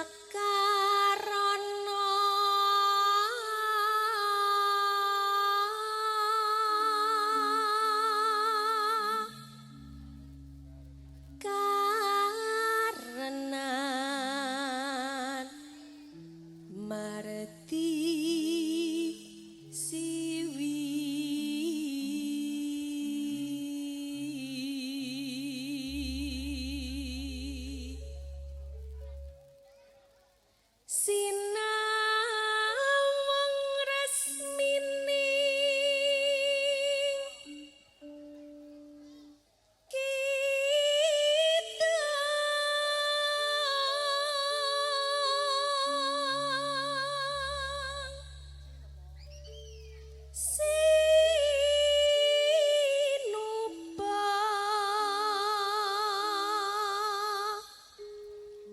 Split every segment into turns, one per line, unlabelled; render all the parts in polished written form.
Makarana karenan marti siwi sinawang resmini kita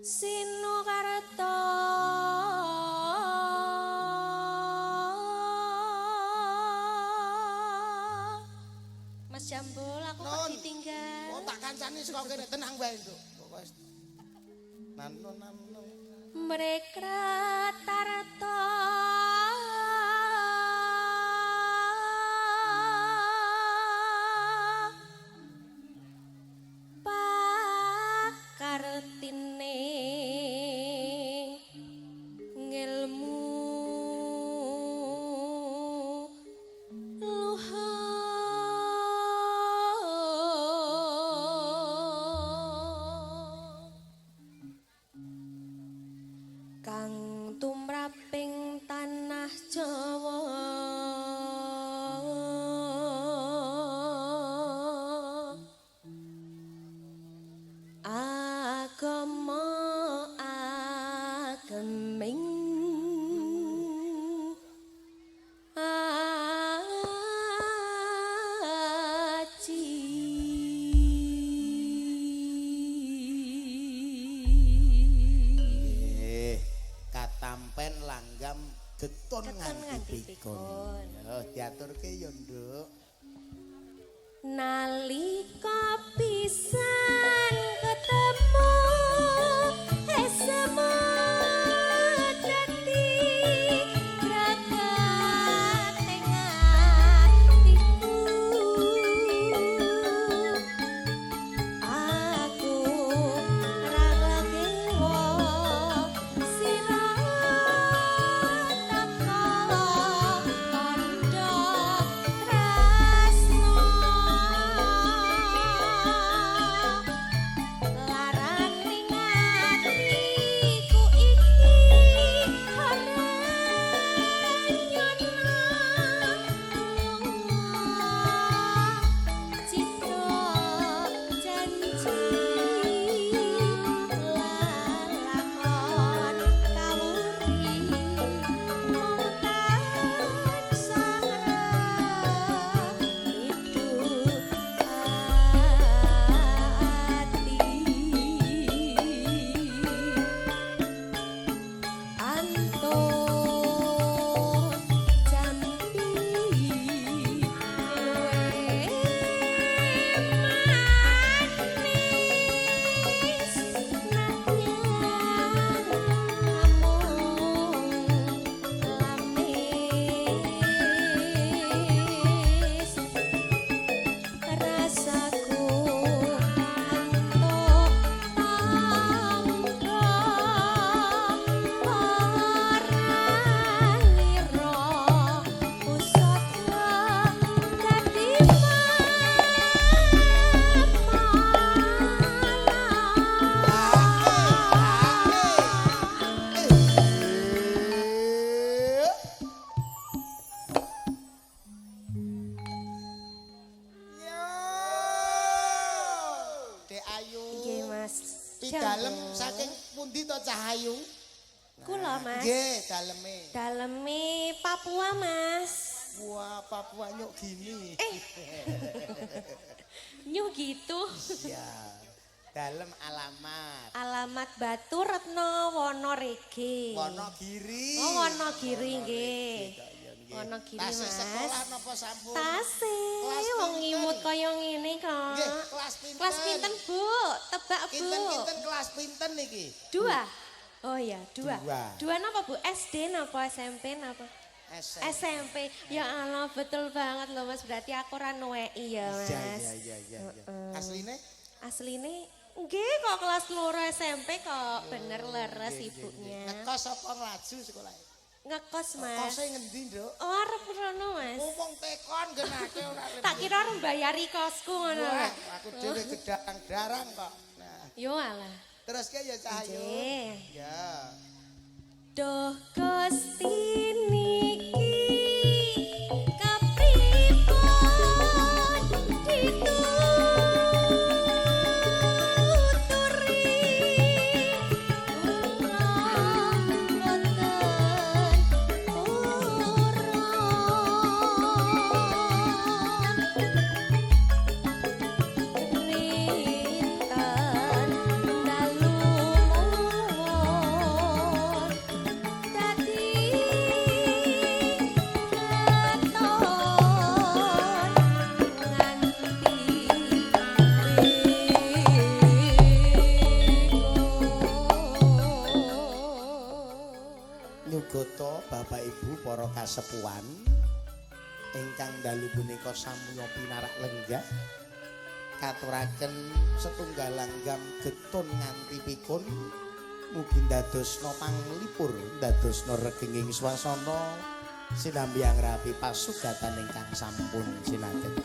Sinukarta Mas Jambul aku kok ditinggal.
Oh tak kancani saka kene tenang wae, Nduk. Wis. Nanu.
Mrekra tarata pakartine ngilmu kang tumraping tanah Jawa agama ageming
Katampen langgam getun nganti
nganti
pikun.
pikun.
Yo diaturke yo, Nduk.
Nalika pisan ketemu SMA dadi gragat tengah hatiku aku ragagewo sira teko kandha tresno laran ning atiku iki ora nyono cita janji lalakon kawuri mung tansah hidup ati antun jampi luwe manis nanging amung lamis rasaku antuk tangga ora ngira usah dadi
Dek Ayu.
Nggih Mas.
Dalem saking pundi to Cah Ayu?
Kula Mas.
Nggih, daleme.
Daleme Papua Mas.
Wah, Papua nyuk gini.
Nyu gitu.
Ya. Dalem alamat.
Alamat Batu Retno Wonorege.
Wonogiri.
Oh, Wonogiri nggih. Wonogiri Mas.
Tasih sekolah napa sampun?
Tasih.
Kelas
Wong
pinten?
imut kaya ngene kok.
Nggih, kelas pinten?
Kelas pinten, Bu? Tebak, Bu.
Kinten-kinten kelas pinten niki?
2. Oh iya, dua. Dua napa Bu? SD napa SMP napa? SMP. Ya Allah, betul banget loh Mas. Berarti aku ora nuweki ya Mas.
Iya. Asline?
Asline nggih kok kelas 2 SMP kok bener leres ibunya.
Ngekos apa nglaju sekolah?
Ngekos Mas.
Ngekose ngendi, Nduk?
Oh, arep rono Mas.
Wong tekon genake ora lebih.
Tak kira arep mbayari kosku ngono.
Wah, aku dhewe gedang-darang kok. Nah,
Yo alah.
terus ke ya Cahyo.
Nggih.
Ya.
Duh Gusti niki kepripun dituturi kula boten purun rinten dalu mawon dadi keton nganti
Nyugoto Bapak Ibu para kasepuhan ingkang dalu punika samuya pinarak lenggah katuraken setunggal langgam getun nganti pikun mugi ndadosna panglipur ndadosna regenging swasana sinambi angrapi pasugatan ingkang sampun sinaken.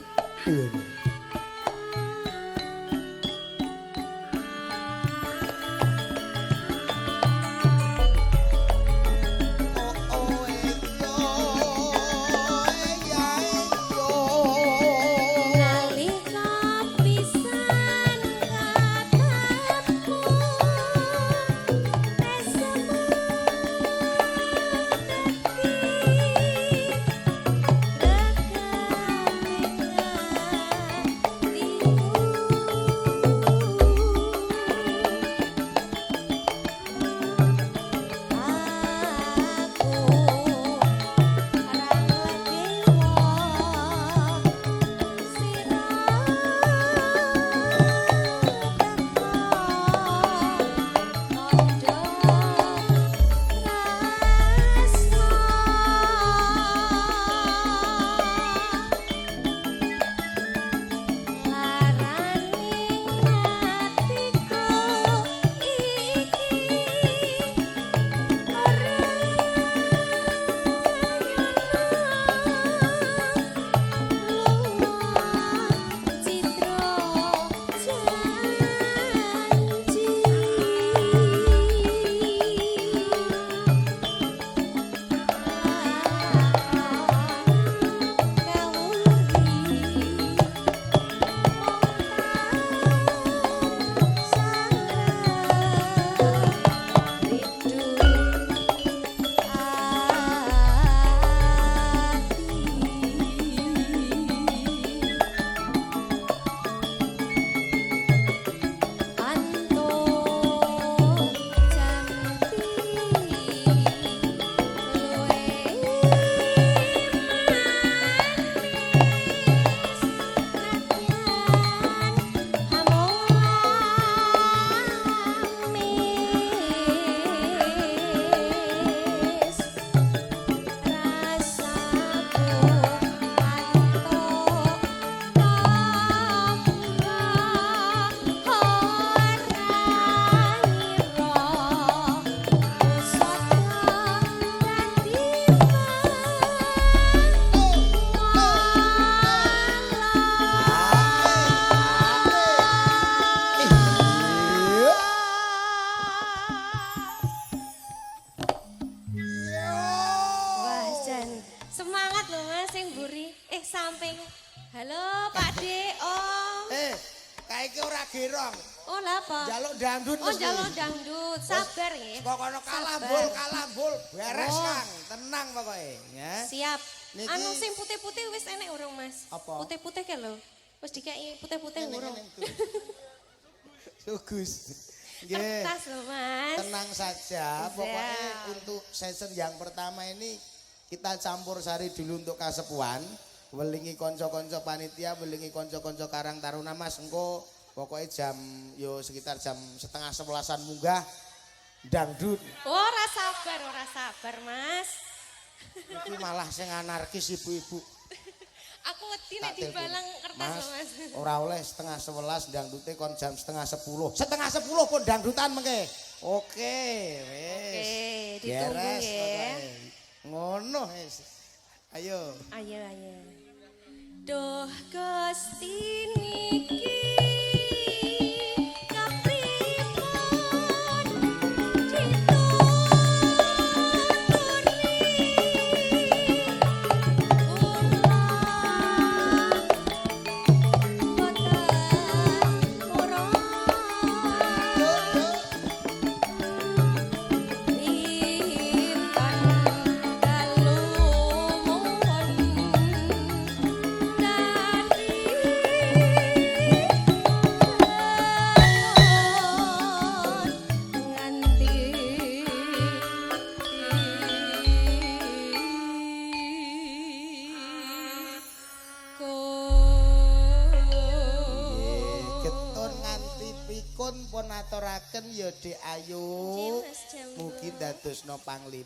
nalika pisan katepku esemu samping. Halo Pak De. Oh.
Kaiki ora gerong.
Oh lah apa?
Jaluk dangdut.
Oh jaluk dangdut. Sabar nggih.
Pokoke kalambul beres Kang. Tenang pokoke ya.
Siap.
Niki...
Anu sing putih-putih wis enek urung Mas?
Apa?
Putih-putih ke lho. Wis dikeki putih-putih urung.
Sugus.
Kertas loh Mas.
Tenang saja. Pokoknya untuk season yang pertama ini kita campur sari dulu untuk kasepuan. Welingi konco-konco panitia, welingi konco-konco Karang Taruna Mas. Engko pokoknya jam yo sekitar jam 10:30 munggah dangdut.
Ora sabar, Mas.
Iki malah sing anarkis ibu-ibu.
Aku wedi nek dibalang kertas lho, Mas.
Ora oleh 10:30 dangdute kon jam 9:30. 9:30 pun dangdutan mengke. Oke, wis.
Oke, ditunggu ya.
Ngono wis. Ayo.
Ayo. Duh Gusti niki
pun aturaken ya Dik Ayu. Mugi dadosna panglipur.